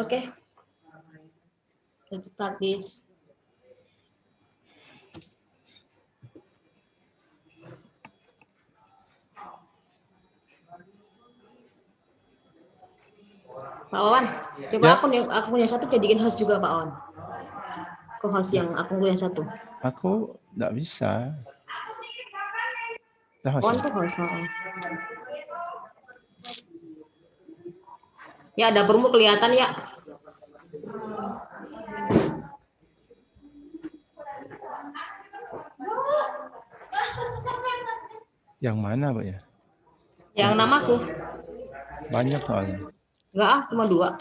Okay, let's start this. Pak Wawan, coba Ya. aku punya satu jadiin host juga Pak Wawan. Co-host yang aku punya satu. Aku nggak bisa. Wawan tuh host. Ya, dapurmu kelihatan ya. Yang mana, Pak ya? Yang namaku. Banyak soalnya. Enggak, cuma 2.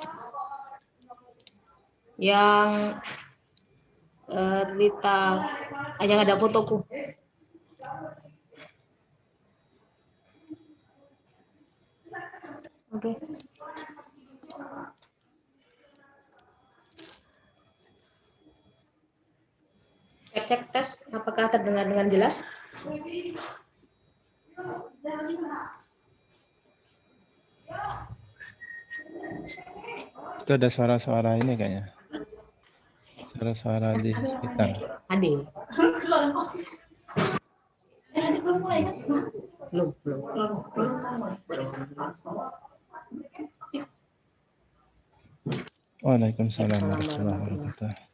Yang Rita, yang ada fotoku. Oke. Cek tes, apakah terdengar dengan jelas? Itu ada suara-suara ini kayaknya. Suara-suara di sekitar. Ade. Belum. Waalaikumsalam warahmatullahi wabarakatuh.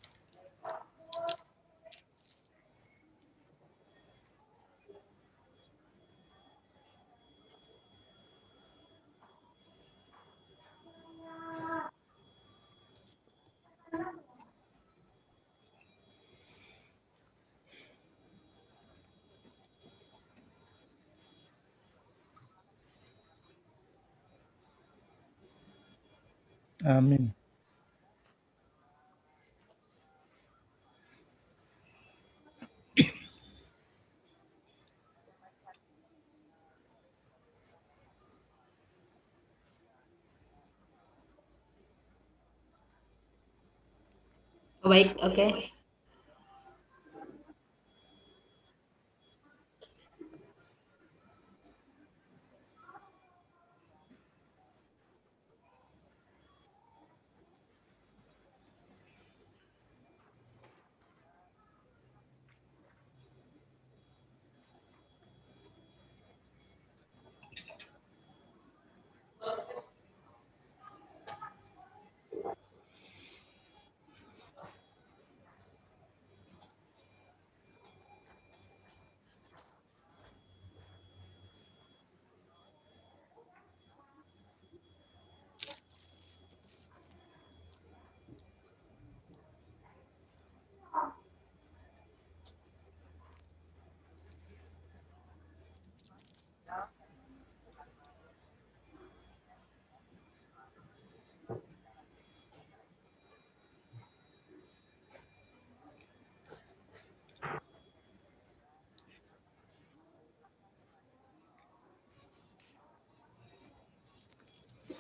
Amin. Oh, baik, oke.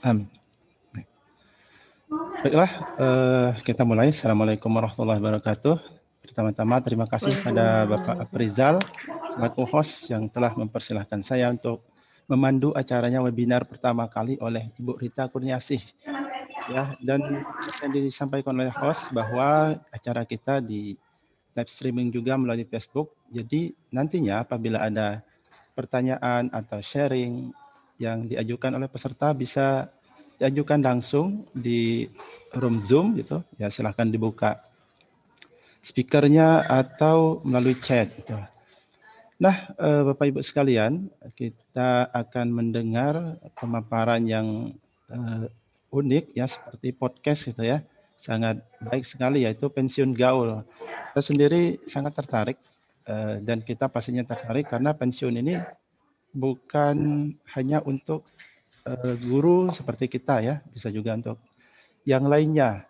Amin. Baiklah, kita mulai. Assalamualaikum warahmatullahi wabarakatuh. Pertama-tama terima kasih pada Bapak Aprizal selaku host yang telah mempersilahkan saya untuk memandu acaranya webinar pertama kali oleh Ibu Rita Kurniasih. Ya, dan yang disampaikan oleh host bahwa acara kita di live streaming juga melalui Facebook. Jadi nantinya apabila ada pertanyaan atau sharing yang diajukan oleh peserta bisa diajukan langsung di room Zoom gitu. Ya, silahkan dibuka speakernya atau melalui chat gitu. Nah, Bapak Ibu sekalian, kita akan mendengar pemaparan yang unik ya seperti podcast gitu ya. Sangat baik sekali yaitu pensiun gaul. Kita sendiri sangat tertarik dan kita pastinya tertarik karena pensiun ini bukan hanya untuk guru seperti kita ya, bisa juga untuk yang lainnya.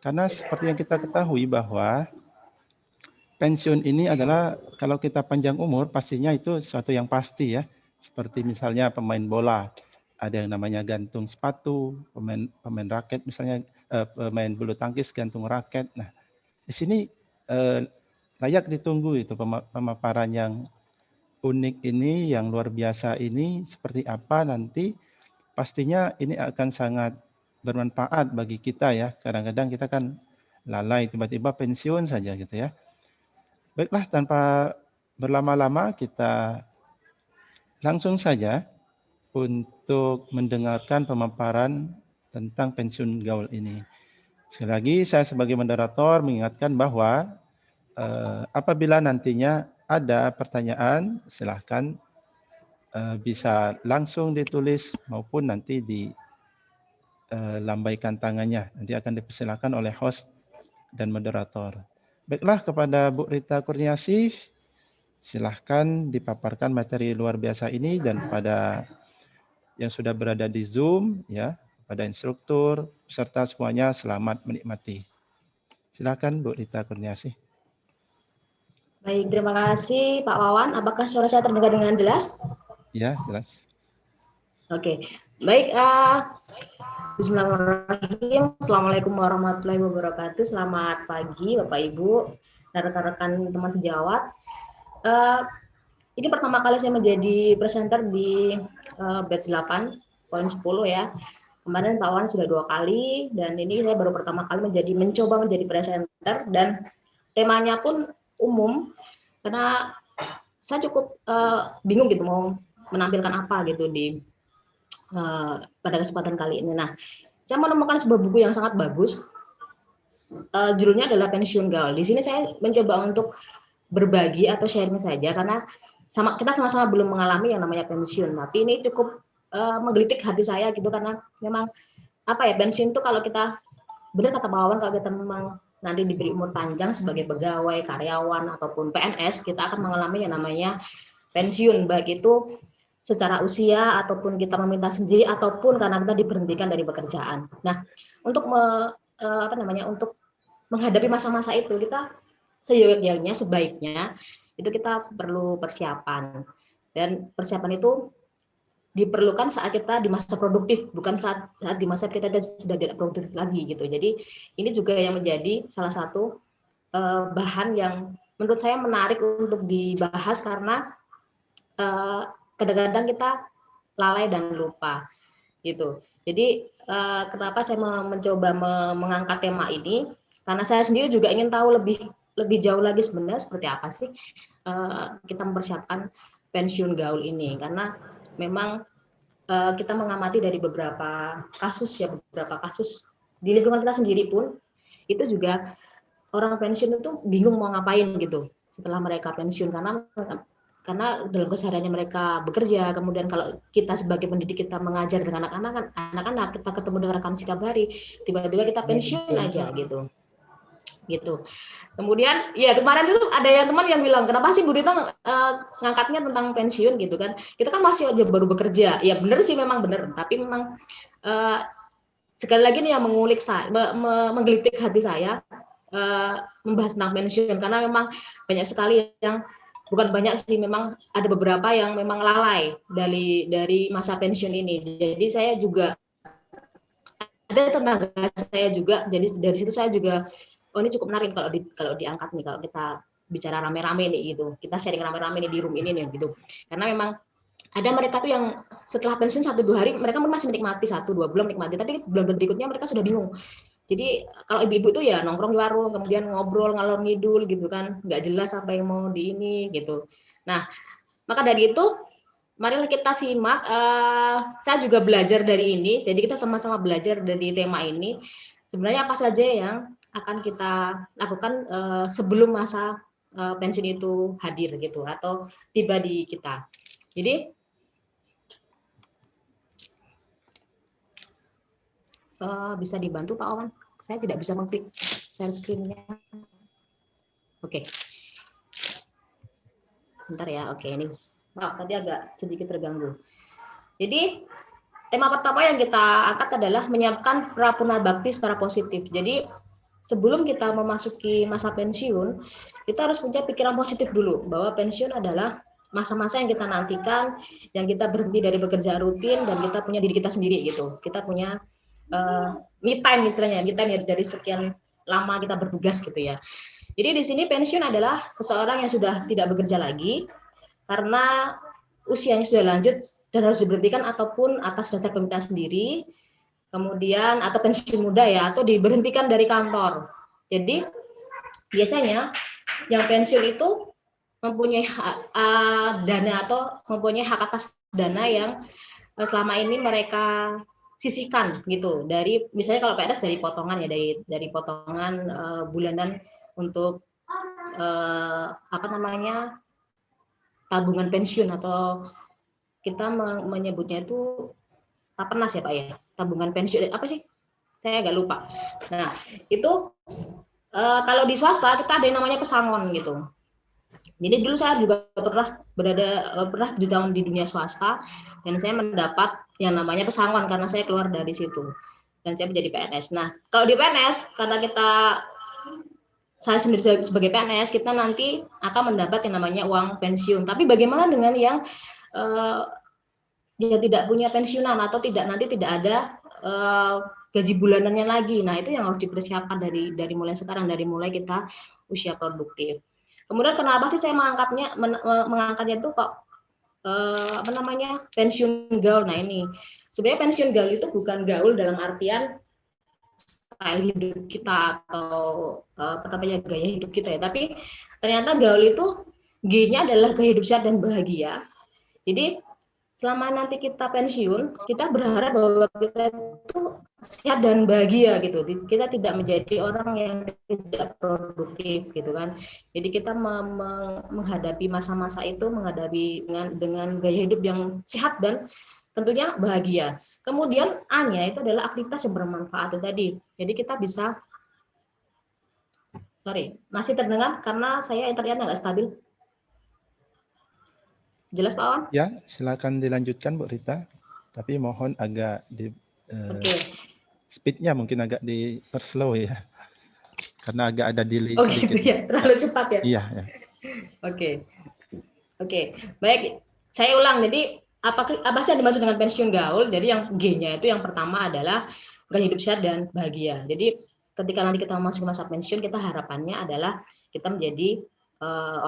Karena seperti yang kita ketahui bahwa pensiun ini adalah kalau kita panjang umur pastinya itu sesuatu yang pasti ya. Seperti misalnya pemain bola, ada yang namanya gantung sepatu, pemain raket misalnya pemain bulu tangkis gantung raket. Nah, di sini layak ditunggu itu pemaparan yang unik ini, yang luar biasa ini seperti apa nanti pastinya ini akan sangat bermanfaat bagi kita ya. Kadang-kadang kita kan lalai, tiba-tiba pensiun saja gitu ya. Baiklah, tanpa berlama-lama kita langsung saja untuk mendengarkan pemaparan tentang pensiun gaul ini. Sekali lagi saya sebagai moderator mengingatkan bahwa apabila nantinya ada pertanyaan, silahkan bisa langsung ditulis maupun nanti dilambaikan tangannya. Nanti akan dipersilakan oleh host dan moderator. Baiklah, kepada Bu Rita Kurniasih, silahkan dipaparkan materi luar biasa ini, dan pada yang sudah berada di Zoom, ya, pada instruktur, peserta semuanya selamat menikmati. Silakan Bu Rita Kurniasih. Baik, terima kasih Pak Wawan. Apakah suara saya terdengar dengan jelas? Ya, jelas. Oke, baik. Bismillahirrahmanirrahim. Assalamualaikum warahmatullahi wabarakatuh. Selamat pagi Bapak Ibu dan rekan-rekan teman sejawat. Ini pertama kali saya menjadi presenter di batch 8.10 ya. Kemarin Pak Wawan sudah 2 kali, dan ini saya baru pertama kali mencoba menjadi presenter, dan temanya pun umum karena saya cukup bingung gitu mau menampilkan apa gitu di pada kesempatan kali ini. Nah, saya menemukan sebuah buku yang sangat bagus. Judulnya adalah Pensiun Gaul. Di sini saya mencoba untuk berbagi atau sharing saja karena kita sama-sama belum mengalami yang namanya pensiun. Tapi ini cukup menggelitik hati saya gitu, karena memang apa ya, pensiun itu kalau kita, benar kata Pak Wawan, kalau kita memang nanti diberi umur panjang sebagai pegawai, karyawan, ataupun PNS, kita akan mengalami yang namanya pensiun, baik itu secara usia, ataupun kita meminta sendiri, ataupun karena kita diberhentikan dari pekerjaan. Nah, untuk untuk menghadapi masa-masa itu, kita sebaiknya itu kita perlu persiapan, dan persiapan itu diperlukan saat kita di masa produktif, bukan saat di masa kita sudah tidak produktif lagi gitu. Jadi ini juga yang menjadi salah satu bahan yang menurut saya menarik untuk dibahas, karena kadang-kadang kita lalai dan lupa gitu. Jadi kenapa saya mencoba mengangkat tema ini, karena saya sendiri juga ingin tahu lebih jauh lagi sebenarnya seperti apa sih kita mempersiapkan pensiun gaul ini, karena memang kita mengamati dari beberapa kasus di lingkungan kita sendiri pun, itu juga orang pensiun itu bingung mau ngapain gitu setelah mereka pensiun, karena dalam kesehariannya mereka bekerja, kemudian kalau kita sebagai pendidik, kita mengajar dengan anak-anak, kita ketemu dengan rekan setiap hari, tiba-tiba kita pensiun aja gitu. Kemudian ya kemarin itu ada yang teman yang bilang, kenapa sih Bu Rita ngangkatnya tentang pensiun gitu kan, kita kan masih aja baru bekerja. Ya benar sih, memang benar, tapi memang sekali lagi nih yang mengulik saya, menggelitik hati saya membahas tentang pensiun, karena memang banyak sekali yang, bukan banyak sih, memang ada beberapa yang memang lalai dari masa pensiun ini. Jadi saya juga ada tenaga saya juga, jadi dari situ saya juga, oh ini cukup menarik kalau diangkat nih, kalau kita bicara rame-rame nih gitu, kita sharing rame-rame nih di room ini nih gitu, karena memang ada mereka tuh yang setelah pensiun 1-2 hari mereka masih menikmati, 1-2 bulan menikmati, tapi bulan berikutnya mereka sudah bingung. Jadi kalau ibu-ibu tuh ya nongkrong di warung, kemudian ngobrol ngalor ngidul gitu kan, nggak jelas apa yang mau di ini gitu. Nah, maka dari itu marilah kita simak. Saya juga belajar dari ini, jadi kita sama-sama belajar dari tema ini. Sebenarnya apa saja yang akan kita lakukan sebelum masa pensiun itu hadir gitu, atau tiba di kita. Jadi bisa dibantu Pak Owan? Saya tidak bisa mengklik share screen-nya. Oke. Bentar ya. Oke, ini. Maaf, tadi agak sedikit terganggu. Jadi tema pertama yang kita angkat adalah menyiapkan pra-purna bakti secara positif. Jadi sebelum kita memasuki masa pensiun, kita harus punya pikiran positif dulu, bahwa pensiun adalah masa-masa yang kita nantikan, yang kita berhenti dari pekerjaan rutin, dan kita punya diri kita sendiri gitu. Kita punya me time istilahnya, me time ya, dari sekian lama kita bertugas gitu ya. Jadi di sini pensiun adalah seseorang yang sudah tidak bekerja lagi karena usianya sudah lanjut, dan harus diberhentikan ataupun atas dasar permintaan sendiri, kemudian atau pensiun muda ya, atau diberhentikan dari kantor. Jadi biasanya yang pensiun itu mempunyai dana atau mempunyai hak atas dana yang selama ini mereka sisihkan gitu, dari misalnya kalau PNS dari potongan ya, dari potongan bulanan untuk apa namanya, tabungan pensiun, atau kita menyebutnya itu Tapenas ya Pak ya, tabungan pensiun apa sih, saya agak lupa. Nah itu kalau di swasta kita ada yang namanya pesangon gitu. Jadi dulu saya juga pernah 7 tahun di dunia swasta, dan saya mendapat yang namanya pesangon karena saya keluar dari situ dan saya menjadi PNS. Nah kalau di PNS, karena saya sendiri sebagai PNS, kita nanti akan mendapat yang namanya uang pensiun. Tapi bagaimana dengan yang dia tidak punya pensiunan atau nanti tidak ada gaji bulanannya lagi? Nah itu yang harus dipersiapkan dari mulai sekarang, dari mulai kita usia produktif. Kemudian kenapa sih saya mengangkatnya itu kok apa namanya, pensiun gaul? Nah ini sebenarnya pensiun gaul itu bukan gaul dalam artian style hidup kita atau apa namanya, gaya hidup kita ya, tapi ternyata gaul itu G-nya adalah gaya hidup sehat dan bahagia. Jadi selama nanti kita pensiun, kita berharap bahwa kita itu sehat dan bahagia gitu. Kita tidak menjadi orang yang tidak produktif gitu kan. Jadi kita menghadapi masa-masa itu menghadapi dengan gaya hidup yang sehat dan tentunya bahagia. Kemudian A-nya itu adalah aktivitas yang bermanfaat tadi. Jadi kita bisa, masih terdengar karena saya internetnya nggak stabil. Jelas Pak Wan? Ya, silakan dilanjutkan Bu Rita. Tapi mohon agak di speednya mungkin agak diperslow ya. Karena agak ada delay sedikit. Gitu ya, terlalu cepat ya? Iya. Ya. Oke. Baik, saya ulang. Jadi apa sih yang dimaksud dengan pensiun gaul? Jadi yang G-nya itu yang pertama adalah gaya hidup sehat dan bahagia. Jadi ketika nanti kita masuk masa pensiun, kita harapannya adalah kita menjadi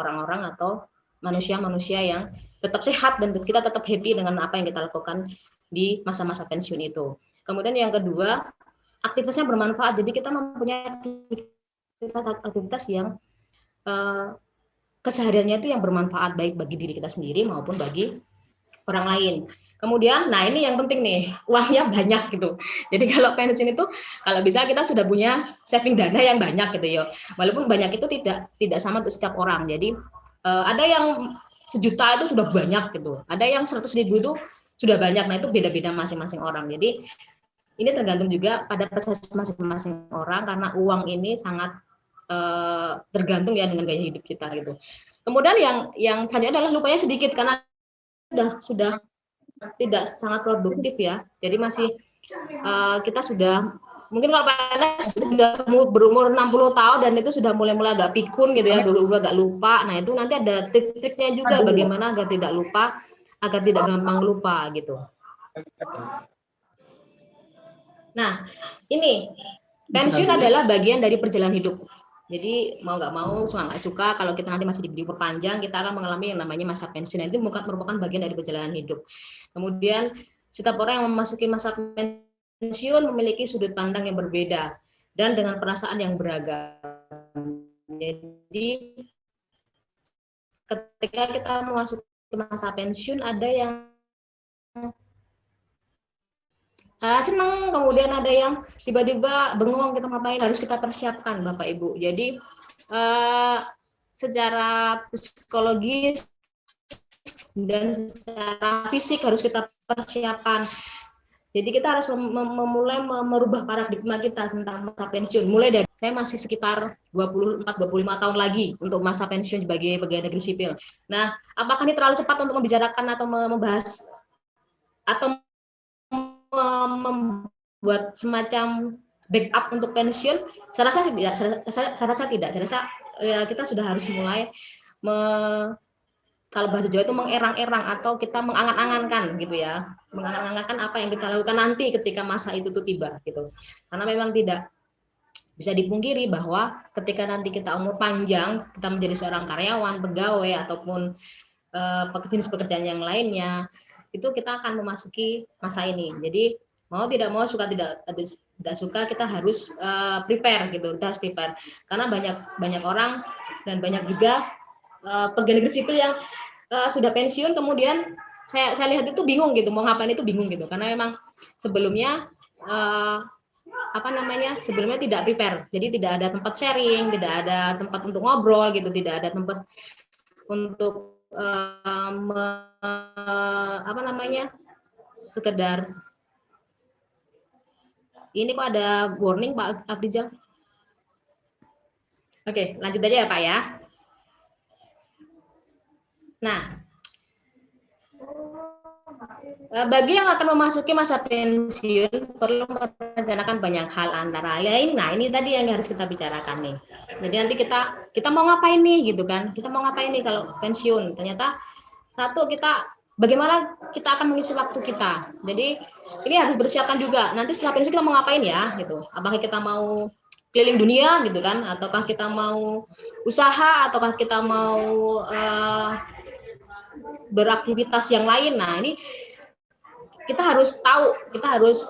orang-orang atau manusia-manusia yang tetap sehat dan kita tetap happy dengan apa yang kita lakukan di masa-masa pensiun itu. Kemudian yang kedua, aktivitasnya bermanfaat. Jadi kita mempunyai aktivitas yang kesehariannya itu yang bermanfaat, baik bagi diri kita sendiri maupun bagi orang lain. Kemudian, nah ini yang penting nih, uangnya banyak gitu. Jadi kalau pensiun itu, kalau bisa kita sudah punya saving dana yang banyak gitu ya. Walaupun banyak itu tidak sama untuk setiap orang. Jadi ada yang 1 juta itu sudah banyak gitu. Ada yang 100.000 itu sudah banyak. Nah itu beda-beda masing-masing orang. Jadi ini tergantung juga pada persepsi masing-masing orang, karena uang ini sangat tergantung ya dengan gaya hidup kita gitu. Kemudian yang selanjutnya adalah lupanya sedikit karena sudah tidak sangat produktif ya. Jadi masih kita sudah mungkin kalau PNS sudah berumur 60 tahun dan itu sudah mulai agak pikun gitu ya, dulu agak lupa. Nah itu nanti ada trik-triknya juga bagaimana agar tidak lupa, agar tidak gampang lupa gitu. Nah ini pensiun adalah bagian dari perjalanan hidup. Jadi mau nggak mau, suka nggak suka, kalau kita nanti masih diberi perpanjang, kita akan mengalami yang namanya masa pensiun. Itu merupakan bagian dari perjalanan hidup. Kemudian setiap orang yang memasuki masa pensiun memiliki sudut pandang yang berbeda dan dengan perasaan yang beragam. Jadi ketika kita memasuki masa pensiun, ada yang senang, kemudian ada yang tiba-tiba bengong, kita ngapain, harus kita persiapkan Bapak Ibu. Jadi secara psikologis dan secara fisik harus kita persiapkan. Jadi kita harus memulai merubah paradigma kita tentang masa pensiun. Mulai dari saya masih sekitar 24-25 tahun lagi untuk masa pensiun sebagai pegawai negeri sipil. Nah, apakah ini terlalu cepat untuk membicarakan atau membahas atau membuat semacam backup untuk pensiun? Saya rasa tidak. Saya rasa kita sudah harus mulai kalau bahasa Jawa itu mengerang-erang atau kita mengangan-angankan gitu ya, mengangan-angankan apa yang kita lakukan nanti ketika masa itu tuh tiba gitu. Karena memang tidak bisa dipungkiri bahwa ketika nanti kita umur panjang, kita menjadi seorang karyawan, pegawai ataupun jenis pekerjaan yang lainnya, itu kita akan memasuki masa ini. Jadi mau tidak mau, suka tidak suka, kita harus prepare gitu, kita harus prepare. Karena banyak orang dan banyak juga pegawai negeri sipil yang sudah pensiun, kemudian saya lihat itu bingung gitu, mau ngapain itu bingung gitu, karena memang sebelumnya sebelumnya tidak prepare, jadi tidak ada tempat sharing, tidak ada tempat untuk ngobrol gitu, tidak ada tempat untuk sekedar ini kok ada warning Pak Abdijal. Oke, lanjut aja ya Pak ya. Nah, bagi yang akan memasuki masa pensiun perlu merencanakan banyak hal, antara lain, nah ini tadi yang harus kita bicarakan nih. Jadi nanti kita mau ngapain nih gitu kan? Kita mau ngapain nih kalau pensiun? Ternyata satu, kita bagaimana kita akan mengisi waktu kita. Jadi ini harus bersiapkan juga. Nanti setelah pensiun kita mau ngapain ya gitu? Apakah kita mau keliling dunia gitu kan? Ataukah kita mau usaha? Ataukah kita mau beraktivitas yang lain? Nah ini kita harus tahu, kita harus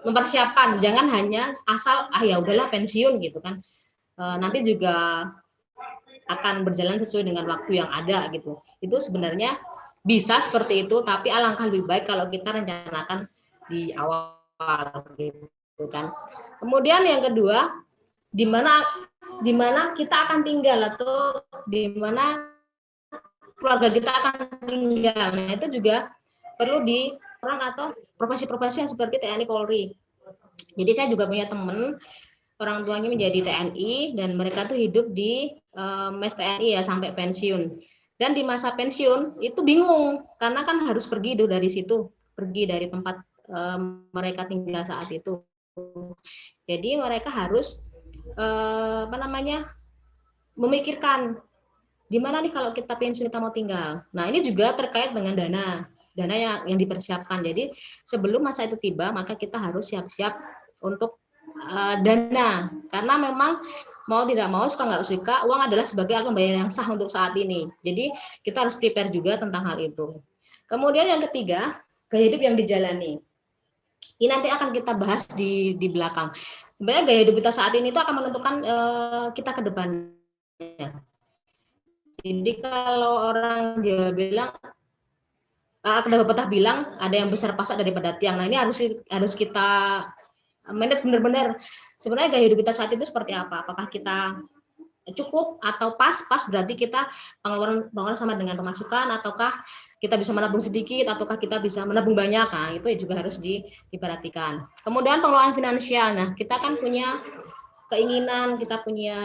mempersiapkan. Jangan hanya asal ya udahlah pensiun gitu kan. Nanti juga akan berjalan sesuai dengan waktu yang ada gitu. Itu sebenarnya bisa seperti itu, tapi alangkah lebih baik kalau kita rencanakan di awal gitu kan. Kemudian yang kedua, di mana kita akan tinggal atau di mana keluarga kita akan tinggal. Nah, itu juga perlu di orang atau profesi-profesi yang seperti TNI Polri. Jadi saya juga punya teman orang tuanya menjadi TNI dan mereka tuh hidup di mes TNI ya sampai pensiun. Dan di masa pensiun itu bingung karena kan harus pergi dari situ, pergi dari tempat mereka tinggal saat itu. Jadi mereka harus memikirkan di mana nih kalau kita pensiun kita mau tinggal. Nah ini juga terkait dengan dana yang dipersiapkan. Jadi sebelum masa itu tiba maka kita harus siap-siap untuk dana, karena memang mau tidak mau, suka nggak suka, uang adalah sebagai alat pembayaran yang sah untuk saat ini. Jadi kita harus prepare juga tentang hal itu. Kemudian yang ketiga, gaya hidup yang dijalani. Ini nanti akan kita bahas di belakang. Sebenarnya gaya hidup kita saat ini itu akan menentukan kita ke depannya. Jadi kalau orang Jawa bilang, ada pepatah bilang ada yang besar pasak daripada tiang. Nah ini harus kita manage benar-benar. Sebenarnya gaya hidup kita saat itu seperti apa? Apakah kita cukup atau pas berarti kita pengeluaran sama dengan pemasukan, ataukah kita bisa menabung sedikit, ataukah kita bisa menabung banyak? Nah itu juga harus diperhatikan. Kemudian pengelolaan finansial. Nah kita kan punya keinginan, kita punya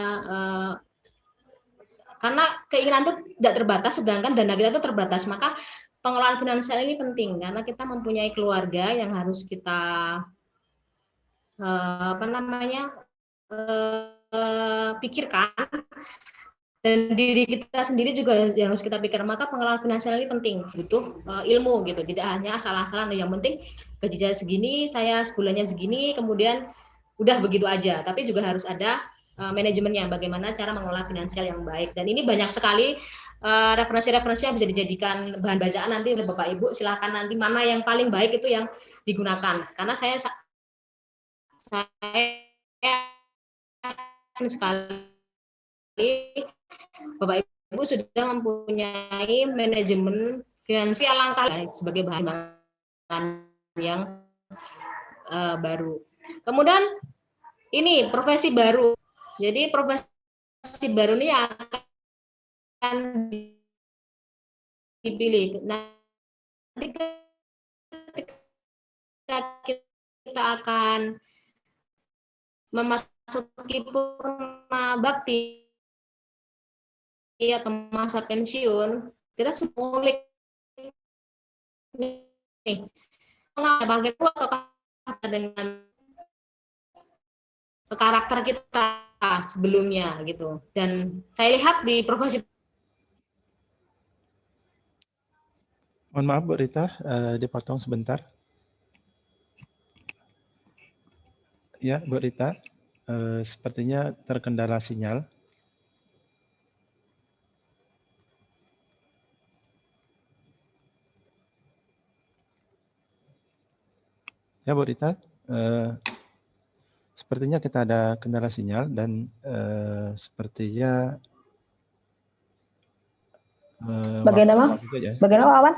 karena keinginan itu tidak terbatas, sedangkan dana kita itu terbatas, maka pengelolaan finansial ini penting karena kita mempunyai keluarga yang harus kita pikirkan, dan diri kita sendiri juga yang harus kita pikirkan. Maka pengelolaan finansial ini penting, butuh ilmu gitu, tidak hanya asal-asalan yang penting gaji saya segini, saya sebulannya segini, kemudian udah begitu aja, tapi juga harus ada manajemennya, bagaimana cara mengelola finansial yang baik. Dan ini banyak sekali referensi-referensi yang bisa dijadikan bahan bacaan nanti oleh Bapak Ibu. Silahkan nanti mana yang paling baik itu yang digunakan, karena saya sekali Bapak Ibu sudah mempunyai manajemen finansial langkah sebagai bahan yang baru. Kemudian ini profesi baru. Jadi profesi baru ini akan dipilih. Nanti ketika kita akan memasuki purna bakti atau masa pensiun, kita ngulik nih, pakai atau dengan karakter kita sebelumnya gitu. Dan saya lihat di profesi. Mohon maaf Bu Rita, dipotong sebentar. Ya Bu Rita, sepertinya terkendala sinyal. Ya, Bu Rita. Sepertinya kita ada kendala sinyal dan sepertinya Bagaimana? waktunya juga ya. Bagaimana, Wawan?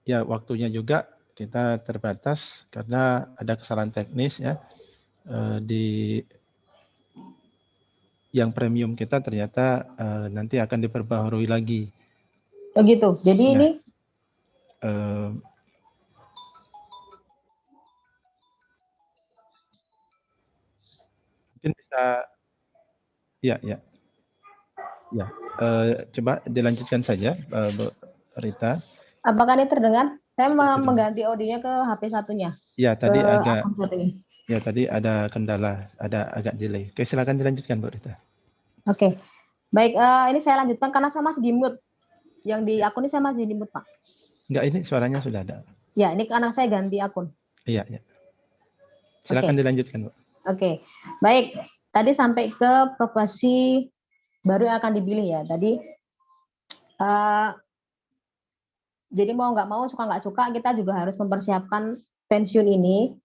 Ya, waktunya juga kita terbatas karena ada kesalahan teknis ya. Di yang premium kita ternyata nanti akan diperbaharui lagi. Begitu. Jadi Ya, ini mungkin bisa, ya, ya, ya. Coba dilanjutkan saja, Bu Rita. apakah ini terdengar? Saya Ya, terdengar. mengganti audionya ke HP satunya, Ya, ke tadi agak, akun satunya. ya tadi ada kendala, ada agak delay. Oke, silakan dilanjutkan, Bu Rita. Oke, baik. Ini saya lanjutkan karena saya masih di mute. Yang di Ya. akun ini saya masih di mute, Pak. Enggak, ini suaranya sudah ada. Ya, ini karena saya ganti akun. Iya, ya. Oke. Silakan dilanjutkan, Bu. Oke, baik. Tadi sampai ke profesi baru yang akan dipilih ya. Tadi jadi mau nggak mau, suka nggak suka, kita juga harus mempersiapkan pensiun ini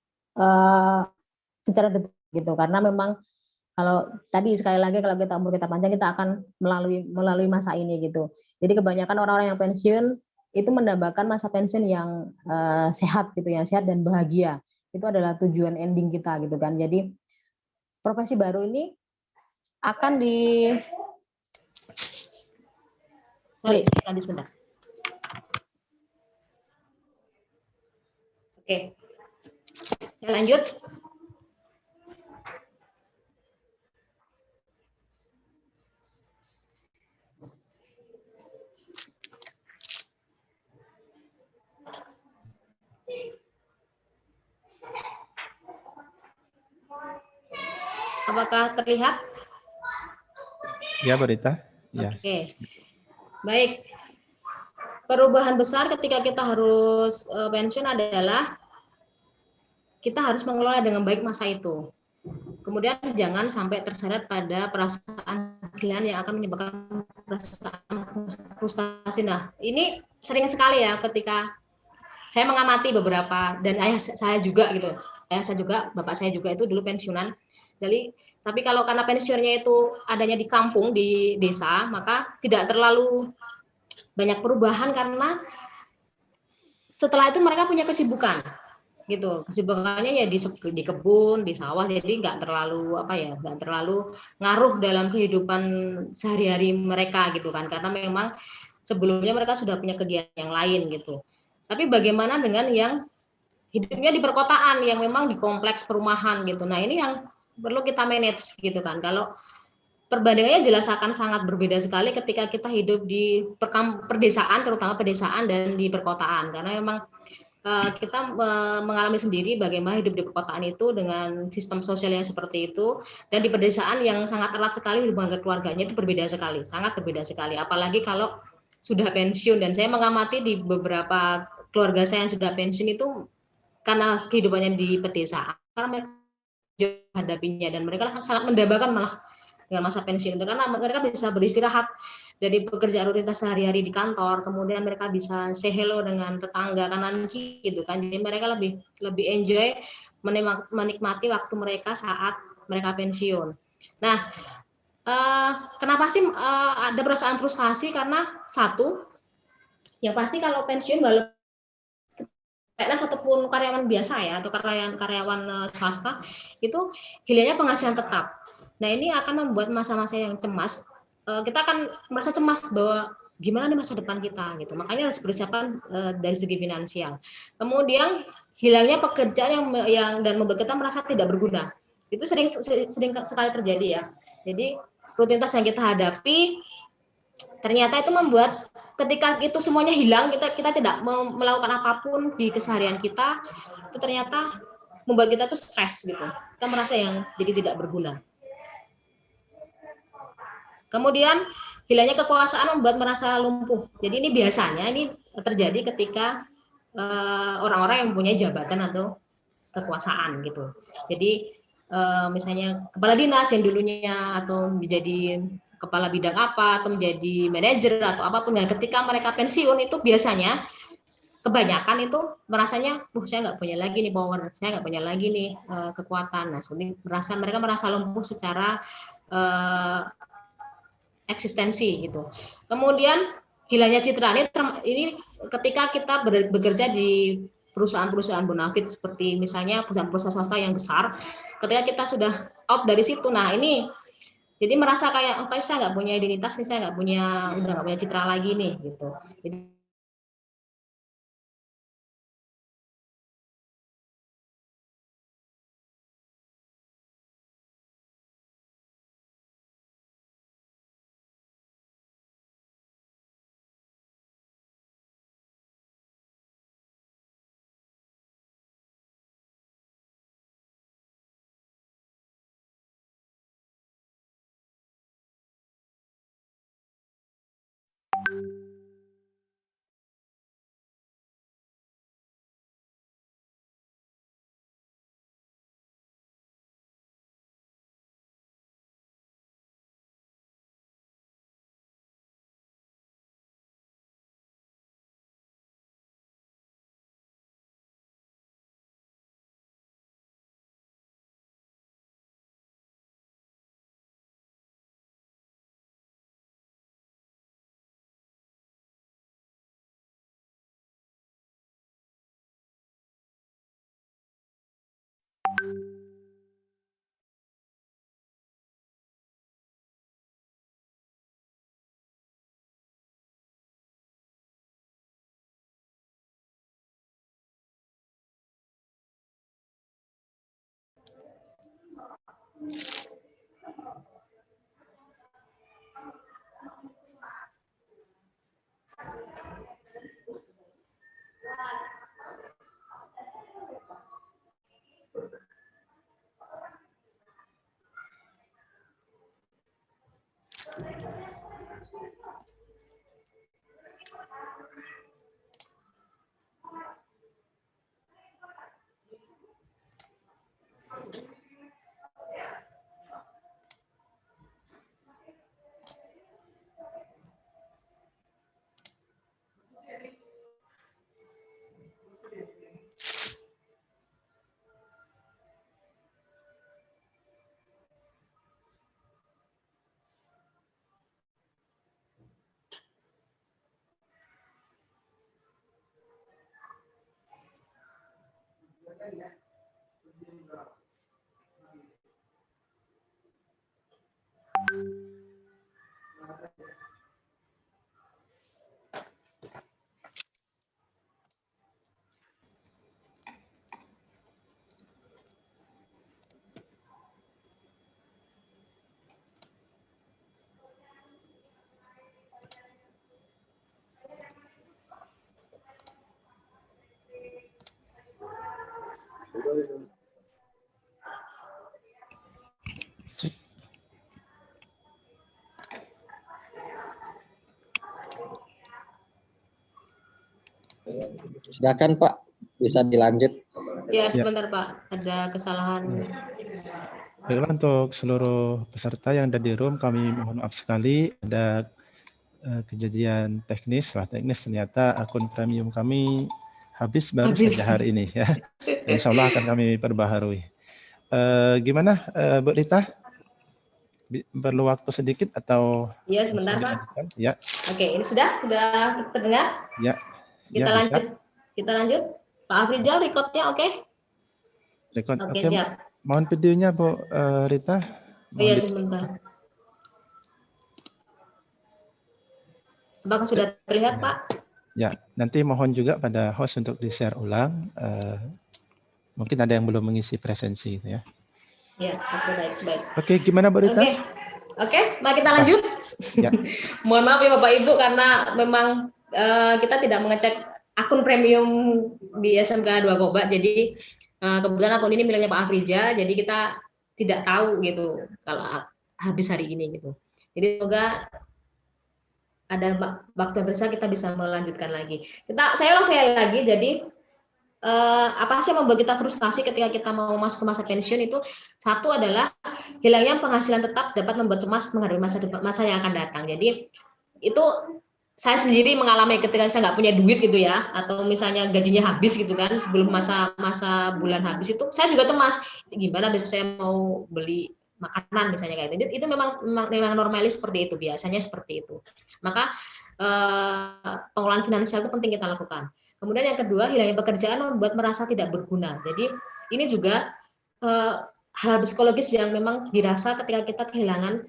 secara detail gitu. Karena memang kalau tadi sekali lagi, kalau kita umur kita panjang, kita akan melalui masa ini gitu. Jadi kebanyakan orang-orang yang pensiun itu mendambakan masa pensiun yang sehat gitu, yang sehat dan bahagia. Itu adalah tujuan ending kita gitu kan. Jadi profesi baru ini akan saya ganti sebentar. Oke, saya lanjut. Apakah terlihat? Ya, Bu Rita. Ya. Oke, baik. Perubahan besar ketika kita harus pensiun adalah kita harus mengelola dengan baik masa itu. Kemudian jangan sampai terseret pada perasaan kegilaan yang akan menyebabkan perasaan frustasi. Nah, ini sering sekali ya ketika saya mengamati beberapa, dan ayah saya juga gitu. Ayah saya juga, bapak saya juga itu dulu pensiunan. Jadi, tapi kalau karena pensiunnya itu adanya di kampung, di desa, maka tidak terlalu banyak perubahan karena setelah itu mereka punya kesibukan gitu, kesibukannya ya di kebun, di sawah, jadi nggak terlalu nggak terlalu ngaruh dalam kehidupan sehari-hari mereka gitu kan, karena memang sebelumnya mereka sudah punya kegiatan yang lain gitu. Tapi bagaimana dengan yang hidupnya di perkotaan, yang memang di kompleks perumahan gitu, nah ini yang perlu kita manage gitu kan. Kalau perbandingannya jelas akan sangat berbeda sekali ketika kita hidup di perdesaan, terutama pedesaan dan di perkotaan, karena memang kita mengalami sendiri bagaimana hidup di perkotaan itu dengan sistem sosial yang seperti itu, dan di pedesaan yang sangat erat sekali hubungan keluarganya itu berbeda sekali, sangat berbeda sekali, apalagi kalau sudah pensiun. Dan saya mengamati di beberapa keluarga saya yang sudah pensiun itu karena kehidupannya di pedesaan, karena mereka hadapinya dan mereka sangat mendambakan malah dengan masa pensiun itu, karena mereka bisa beristirahat dari pekerjaan rutinitas sehari-hari di kantor, kemudian mereka bisa say hello dengan tetangga kanan kiri gitu kan. Jadi mereka lebih enjoy menikmati waktu mereka saat mereka pensiun. Nah, kenapa sih ada perasaan frustasi? Karena satu, yang pasti kalau pensiun, walaupun PNS ataupun karyawan biasa ya, atau karyawan swasta, itu hilangnya penghasilan tetap. Nah, ini akan membuat masa-masa yang cemas. Kita akan merasa cemas bahwa gimana nih masa depan kita gitu. Makanya harus persiapan dari segi finansial. Kemudian hilangnya pekerjaan yang dan membuat kita merasa tidak berguna. Itu sering sekali terjadi ya. Jadi rutinitas yang kita hadapi ternyata itu membuat ketika itu semuanya hilang, kita tidak melakukan apapun di keseharian kita, itu ternyata membuat kita tuh stres gitu. Kita merasa yang jadi tidak berguna. Kemudian hilangnya kekuasaan membuat merasa lumpuh. Jadi ini biasanya ini terjadi ketika orang-orang yang mempunyai jabatan atau kekuasaan gitu. Jadi misalnya kepala dinas yang dulunya atau menjadi kepala bidang apa atau menjadi manajer atau apapun, dan ketika mereka pensiun itu biasanya kebanyakan itu merasanya, saya nggak punya lagi nih power, saya nggak punya lagi nih kekuatan. Nah, seperti mereka merasa lumpuh secara eksistensi gitu. Kemudian hilangnya citra ini ketika kita bekerja di perusahaan-perusahaan bonafit seperti misalnya perusahaan-perusahaan swasta yang besar, ketika kita sudah out dari situ, nah ini jadi merasa kayak saya nggak punya identitas nih, saya udah nggak punya citra lagi nih gitu. Jadi Silakan Pak, bisa dilanjut. ya sebentar Pak, ada kesalahan. Baiklah, untuk seluruh peserta yang ada di room, kami mohon maaf sekali ada kejadian teknis ternyata akun premium kami habis saja hari ini ya. Insya Allah akan kami perbaharui. Gimana Bu Rita? Perlu waktu sedikit atau? Iya sebentar Pak. Ya. Oke, ini sudah terdengar? Ya. Kita lanjut. Kita lanjut. Pak Afrizal, recordnya oke? Record. Oke, siap. Mohon videonya Bu Rita. Iya sebentar. Apakah sudah terlihat Pak? Ya, nanti mohon juga pada host untuk di-share ulang. Mungkin ada yang belum mengisi presensi ya. Ya, oke, baik. Oke, gimana Bu Rita? Oke, mari kita lanjut. Ya. Mohon maaf ya Bapak Ibu karena memang kita tidak mengecek akun premium di SMK 2 Koba. Jadi kebetulan akun ini miliknya Pak Afrija, jadi kita tidak tahu gitu kalau habis hari ini gitu. Jadi semoga ada waktu yang tersisa kita bisa melanjutkan lagi. Saya lagi. Jadi apa sih yang membuat kita frustasi ketika kita mau masuk ke masa pensiun itu? Satu adalah hilangnya penghasilan tetap dapat membuat cemas menghadapi masa yang akan datang. Jadi itu saya sendiri mengalami ketika saya nggak punya duit gitu ya, atau misalnya gajinya habis gitu kan, sebelum masa bulan habis itu, saya juga cemas, gimana besok saya mau beli makanan misalnya kayak gitu. Itu memang normalis seperti itu, biasanya seperti itu. Maka pengelolaan finansial itu penting kita lakukan. Kemudian yang kedua, hilangnya pekerjaan membuat merasa tidak berguna. Jadi ini juga hal psikologis yang memang dirasa ketika kita kehilangan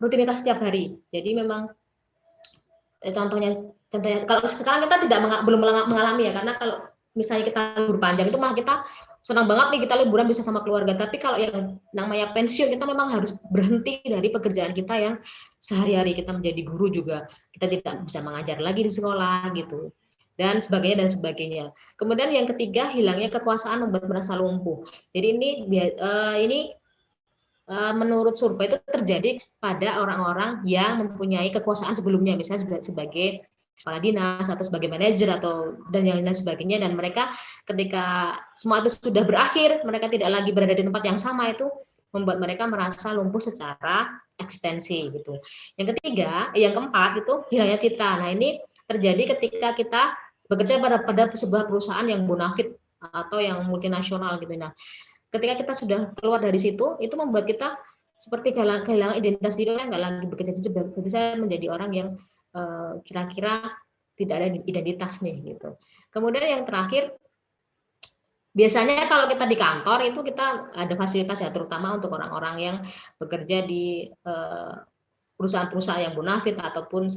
rutinitas setiap hari. Jadi memang contohnya kalau sekarang kita belum mengalami ya, karena kalau misalnya kita libur panjang itu malah kita senang banget nih kita liburan bisa sama keluarga. Tapi kalau yang namanya pensiun, kita memang harus berhenti dari pekerjaan kita yang sehari-hari. Kita menjadi guru juga kita tidak bisa mengajar lagi di sekolah gitu, dan sebagainya. Kemudian yang ketiga, hilangnya kekuasaan membuat merasa lumpuh. Jadi ini menurut survei itu terjadi pada orang-orang yang mempunyai kekuasaan sebelumnya, misalnya sebagai kepala dinas atau sebagai manajer atau dan yang lain sebagainya, dan mereka ketika semua itu sudah berakhir, mereka tidak lagi berada di tempat yang sama, itu membuat mereka merasa lumpuh secara eksistensi gitu. Yang keempat itu hilangnya citra. Nah, ini terjadi ketika kita bekerja pada sebuah perusahaan yang bonafit atau yang multinasional gitu. Nah, ketika kita sudah keluar dari situ, itu membuat kita seperti kehilangan identitas diri, nggak lagi bekerja. Jadi saya menjadi orang yang kira-kira tidak ada identitas nih gitu. Kemudian yang terakhir, biasanya kalau kita di kantor itu kita ada fasilitas ya, terutama untuk orang-orang yang bekerja di perusahaan-perusahaan yang bonafit ataupun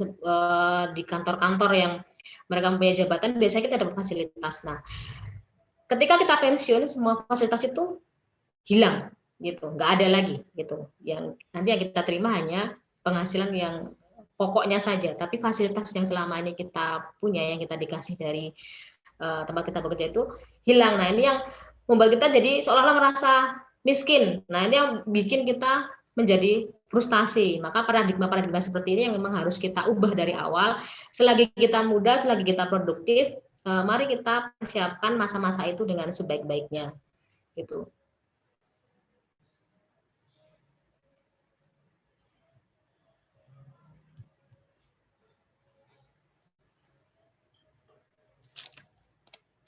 di kantor-kantor yang mereka mempunyai jabatan, biasanya kita dapat fasilitas. Nah, ketika kita pensiun, semua fasilitas itu hilang gitu, nggak ada lagi gitu. Yang nanti yang kita terima hanya penghasilan yang pokoknya saja, tapi fasilitas yang selama ini kita punya, yang kita dikasih dari tempat kita bekerja itu hilang. Nah, ini yang membuat kita jadi seolah-olah merasa miskin. Nah, ini yang bikin kita menjadi frustasi. Maka paradigma seperti ini yang memang harus kita ubah dari awal. Selagi kita muda, selagi kita produktif, mari kita persiapkan masa-masa itu dengan sebaik-baiknya gitu.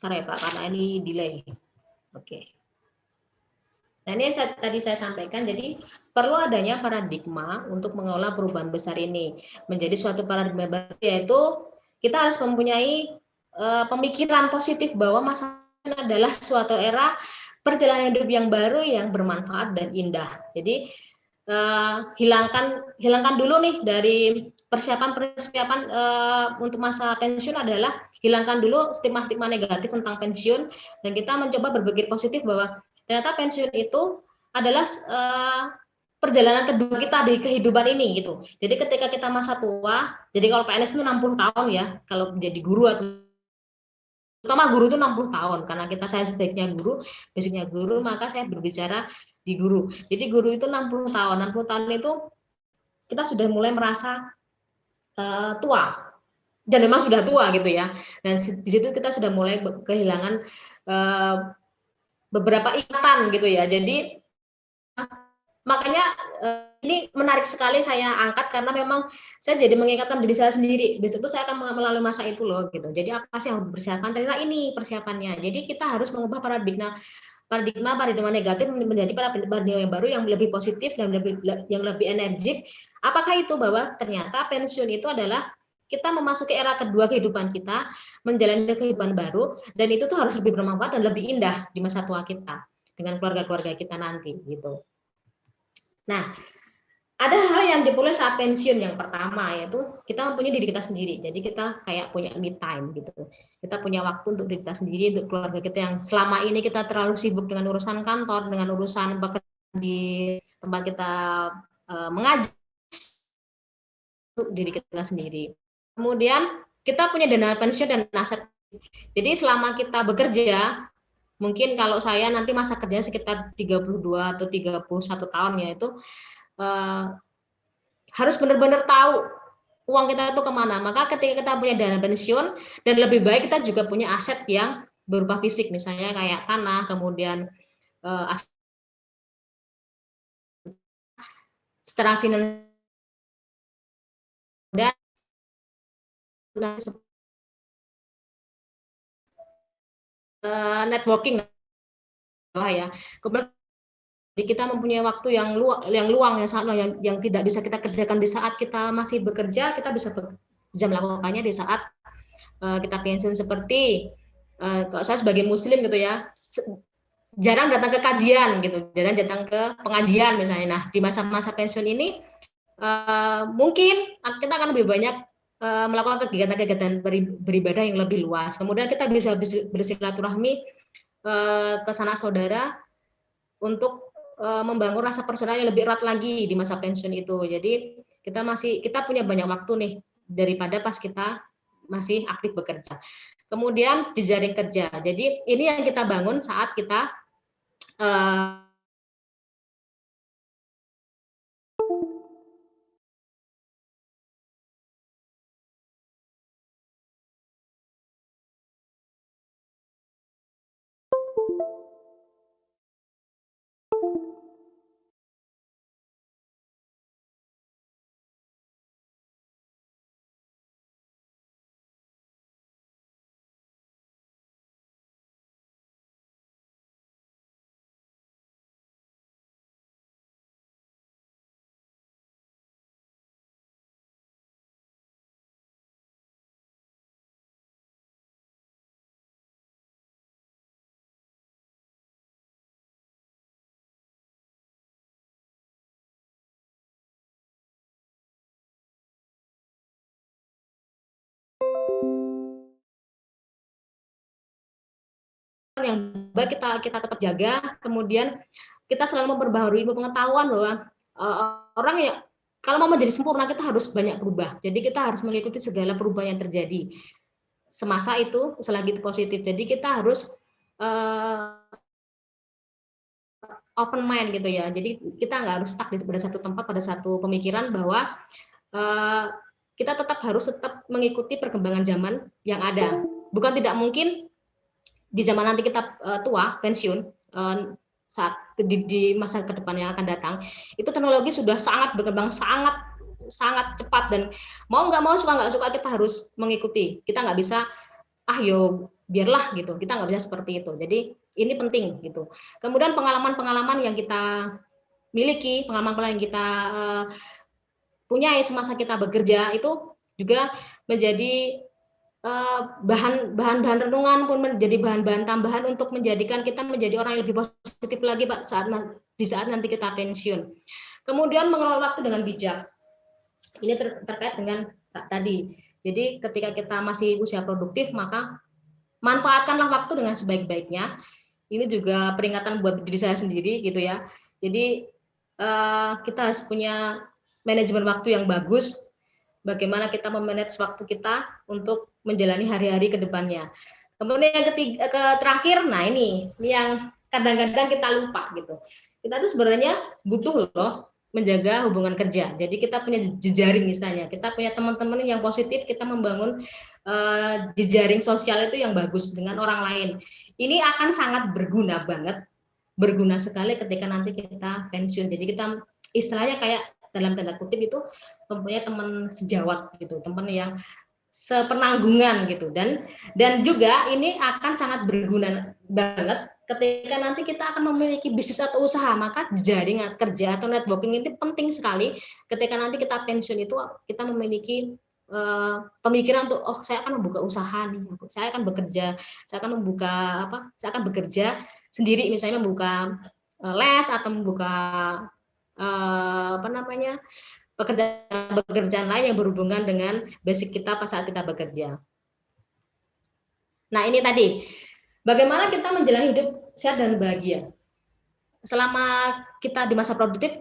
Karena ya Pak, karena ini delay. Oke. Nah, ini tadi saya sampaikan, jadi perlu adanya paradigma untuk mengelola perubahan besar ini menjadi suatu paradigma baru, yaitu kita harus mempunyai pemikiran positif bahwa masa adalah suatu era perjalanan hidup yang baru, yang bermanfaat dan indah. Jadi hilangkan dulu nih dari persiapan untuk masa pensiun adalah hilangkan dulu stigma-stigma negatif tentang pensiun, dan kita mencoba berpikir positif bahwa ternyata pensiun itu adalah perjalanan kedua kita di kehidupan ini gitu. Jadi ketika kita masa tua, jadi kalau PNS itu 60 tahun ya, kalau menjadi guru atau terutama guru itu 60 tahun, karena saya sebaiknya guru, basicnya guru, maka saya berbicara di guru. Jadi guru itu 60 tahun. 60 tahun itu kita sudah mulai merasa tua. Dan memang sudah tua gitu ya. Dan di situ kita sudah mulai kehilangan beberapa ikatan gitu ya. Jadi makanya ini menarik sekali saya angkat, karena memang saya jadi mengingatkan diri saya sendiri, besok itu saya akan melalui masa itu loh gitu. Jadi apa sih yang harus dipersiapkan? Ternyata ini persiapannya. Jadi kita harus mengubah paradigma negatif menjadi paradigma yang baru, yang lebih positif dan yang lebih energik. Apakah itu? Bahwa ternyata pensiun itu adalah kita memasuki era kedua kehidupan kita, menjalani kehidupan baru, dan itu tuh harus lebih bermanfaat dan lebih indah di masa tua kita dengan keluarga-keluarga kita nanti gitu. Nah, ada hal yang diperoleh saat pensiun. Yang pertama yaitu kita mempunyai diri kita sendiri. Jadi kita kayak punya me time gitu. Kita punya waktu untuk diri kita sendiri, untuk keluarga kita yang selama ini kita terlalu sibuk dengan urusan kantor, dengan urusan pekerjaan di tempat kita mengajar, untuk diri kita sendiri. Kemudian kita punya dana pensiun dan aset. Jadi selama kita bekerja, mungkin kalau saya nanti masa kerjanya sekitar 32 atau 31 tahun ya, itu harus benar-benar tahu uang kita itu kemana. Maka ketika kita punya dana pensiun, dan lebih baik kita juga punya aset yang berupa fisik, misalnya kayak tanah, kemudian aset secara finansial networking ya. Kemudian kita mempunyai waktu yang luang yang tidak bisa kita kerjakan di saat kita masih bekerja, kita bisa melakukannya di saat kita pensiun. Seperti kalau saya sebagai muslim gitu ya, jarang datang ke kajian gitu, jarang datang ke pengajian misalnya. Nah, di masa-masa pensiun ini mungkin kita akan lebih banyak melakukan kegiatan-kegiatan beribadah yang lebih luas. Kemudian kita bisa bersilaturahmi ke sanak saudara untuk membangun rasa personal yang lebih erat lagi di masa pensiun itu. Jadi kita punya banyak waktu nih daripada pas kita masih aktif bekerja. Kemudian jejaring kerja. Jadi ini yang kita bangun saat kita yang baik kita tetap jaga, kemudian kita selalu memperbaharui ilmu pengetahuan loh. Orang ya kalau mau menjadi sempurna kita harus banyak berubah. Jadi kita harus mengikuti segala perubahan yang terjadi semasa itu selagi itu positif. Jadi kita harus open mind gitu ya. Jadi kita nggak harus stuck pada satu tempat, pada satu pemikiran, bahwa kita harus tetap mengikuti perkembangan zaman yang ada. Bukan tidak mungkin di zaman nanti kita tua, pensiun, saat di masa ke depan yang akan datang, itu teknologi sudah sangat berkembang, sangat cepat, dan mau nggak mau, suka nggak suka, kita harus mengikuti. Kita nggak bisa yo biarlah gitu, kita nggak bisa seperti itu. Jadi ini penting gitu. Kemudian pengalaman-pengalaman yang kita miliki, pengalaman-pengalaman yang kita punya semasa kita bekerja itu juga menjadi bahan renungan, pun menjadi bahan-bahan tambahan untuk menjadikan kita menjadi orang yang lebih positif lagi Pak di saat nanti kita pensiun. Kemudian mengelola waktu dengan bijak. Ini terkait dengan tadi. Jadi ketika kita masih usia produktif, maka manfaatkanlah waktu dengan sebaik-baiknya. Ini juga peringatan buat diri saya sendiri gitu ya. Jadi kita harus punya manajemen waktu yang bagus. Bagaimana kita memanage waktu kita untuk menjalani hari-hari ke depannya. Kemudian yang terakhir, nah ini yang kadang-kadang kita lupa gitu. Kita tuh sebenarnya butuh loh menjaga hubungan kerja. Jadi kita punya jejaring misalnya, kita punya teman-teman yang positif, kita membangun jejaring sosial itu yang bagus dengan orang lain. Ini akan sangat berguna banget, berguna sekali ketika nanti kita pensiun. Jadi kita istilahnya kayak dalam tanda kutip itu mempunyai teman sejawat gitu, teman yang sepenanggungan gitu, dan juga ini akan sangat berguna banget ketika nanti kita akan memiliki bisnis atau usaha. Maka jejaring kerja atau networking itu penting sekali ketika nanti kita pensiun. Itu kita memiliki pemikiran untuk saya akan membuka usaha nih, saya akan bekerja, saya akan bekerja sendiri, misalnya membuka les atau membuka pekerjaan lain yang berhubungan dengan basic kita pas saat kita bekerja. Nah ini tadi, bagaimana kita menjalani hidup sehat dan bahagia. Selama kita di masa produktif,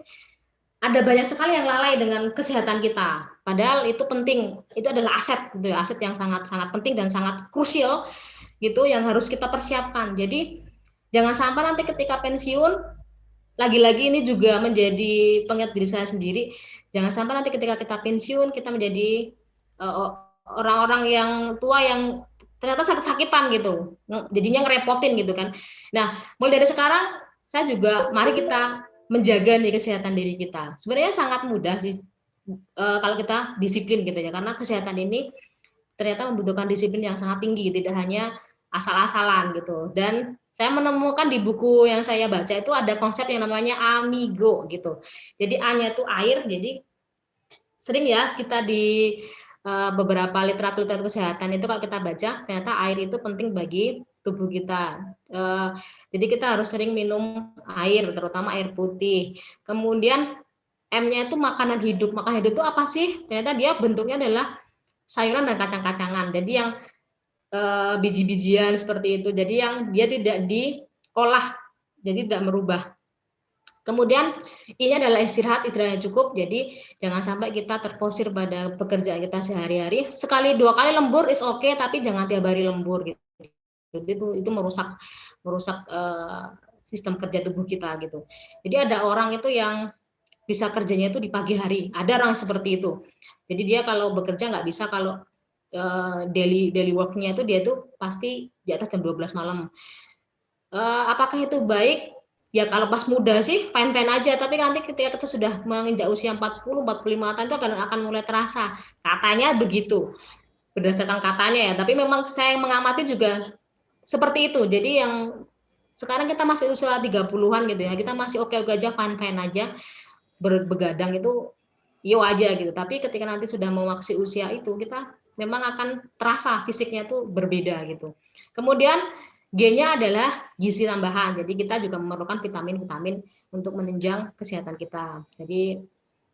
ada banyak sekali yang lalai dengan kesehatan kita. Padahal itu penting, itu adalah aset, gitu ya, aset yang sangat penting dan sangat krusial, gitu, yang harus kita persiapkan. Jadi jangan sampai nanti ketika pensiun, lagi-lagi ini juga menjadi pengingat diri saya sendiri, jangan sampai nanti ketika kita pensiun kita menjadi orang-orang yang tua yang ternyata sakit-sakitan gitu, jadinya ngerepotin gitu kan. Nah, mulai dari sekarang saya juga mari kita menjaga nih kesehatan diri kita. Sebenarnya sangat mudah sih kalau kita disiplin gitu ya, karena kesehatan ini ternyata membutuhkan disiplin yang sangat tinggi, tidak hanya asal-asalan gitu. Dan saya menemukan di buku yang saya baca itu ada konsep yang namanya amigo gitu. Jadi A-nya itu air, jadi sering ya kita di beberapa literatur kesehatan itu kalau kita baca ternyata air itu penting bagi tubuh kita. Jadi kita harus sering minum air, terutama air putih. Kemudian M-nya itu makanan hidup. Makanan hidup itu apa sih? Ternyata dia bentuknya adalah sayuran dan kacang-kacangan. Jadi yang biji-bijian seperti itu. Jadi yang dia tidak diolah, jadi tidak merubah. Kemudian ini adalah istirahat yang cukup. Jadi jangan sampai kita terposir pada pekerjaan kita sehari-hari. Sekali 2 kali lembur is oke, tapi jangan tiap hari lembur gitu. Itu merusak sistem kerja tubuh kita gitu. Jadi ada orang itu yang bisa kerjanya itu di pagi hari. Ada orang seperti itu. Jadi dia kalau bekerja nggak bisa kalau daily work-nya itu dia tuh pasti di atas jam 12 malam. Apakah itu baik? Ya kalau pas muda sih fine-fine aja, tapi nanti ketika kita sudah menginjak usia 40, 45 tahun itu akan mulai terasa. Katanya begitu. Berdasarkan katanya ya, tapi memang saya mengamati juga seperti itu. Jadi yang sekarang kita masih usia 30-an gitu ya, kita masih oke-oke aja, fine-fine aja, begadang itu yo aja gitu. Tapi ketika nanti sudah memasuki usia itu, kita memang akan terasa fisiknya tuh berbeda gitu. Kemudian G-nya adalah gizi tambahan. Jadi kita juga memerlukan vitamin-vitamin untuk menunjang kesehatan kita. Jadi